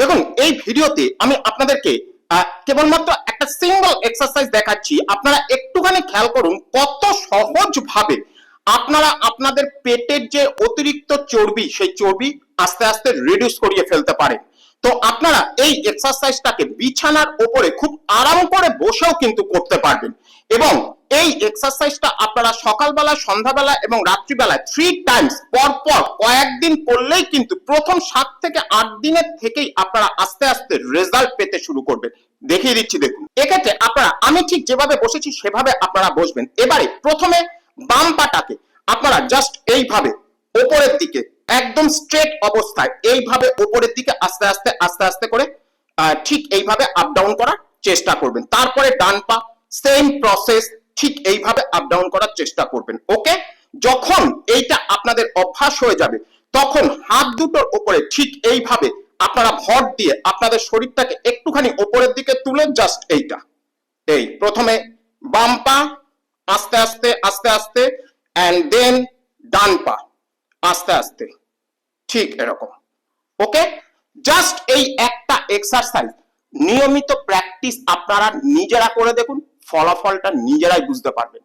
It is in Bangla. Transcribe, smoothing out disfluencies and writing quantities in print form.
দেখুন, এই ভিডিওতে আমি আপনাদেরকে কেবলমাত্র একটা সিঙ্গল এক্সারসাইজ দেখাচ্ছি। আপনারা একটুখানি খেয়াল করুন কত সহজ ভাবে আপনারা আপনাদের পেটের যে অতিরিক্ত চর্বি, সেই চর্বি আস্তে আস্তে রিডিউস করিয়ে ফেলতে পারেন। তো আপনারা এই এক্সারসাইজটাকে বিছানার উপরে খুব আরাম করে বসেও কিন্তু করতে পারবেন, এবং এই এক্সারসাইজটা আপনারা সকালবেলা, সন্ধ্যাবেলা এবং রাত্রিবেলা 3 টাইমস পর পর কয়েকদিন করলেই কিন্তু প্রথম 7 থেকে 8 দিনের থেকেই আপনারা আস্তে আস্তে রেজাল্ট পেতে শুরু করবেন। দেখিয়ে দিচ্ছি, দেখুন। এক্ষেত্রে আপনারা আমি ঠিক যেভাবে বসেছি সেভাবে আপনারা বসবেন। এবারে প্রথমে বাম পাটাকে আপনারা জাস্ট এইভাবে উপরের দিকে একদম স্ট্রেট অবস্থায় এইভাবে উপরের দিকে আস্তে আস্তে আস্তে আস্তে করে ঠিক এইভাবে আপ ডাউন করার চেষ্টা করবেন। তারপরে ডান পা সেম প্রসেস, ঠিক এইভাবে আপ ডাউন করার চেষ্টা করবেন। ওকে, যখন এইটা আপনাদের অভ্যাস হয়ে যাবে তখন হাত দুটোর উপরে ঠিক এইভাবে আপনারা ভর দিয়ে আপনাদের শরীরটাকে একটুখানি উপরের দিকে তুলে জাস্ট এইটা, এই প্রথমে বাম পা আস্তে আস্তে আস্তে আস্তে, এন্ড দেন ডান পা আস্তে আস্তে, ঠিক এরকম। ওকে, জাস্ট এই একটা এক্সারসাইজ নিয়মিত প্র্যাকটিস আপনারা নিজেরা করে দেখুন, ফলাফলটা নিজেরাই বুঝতে পারবেন।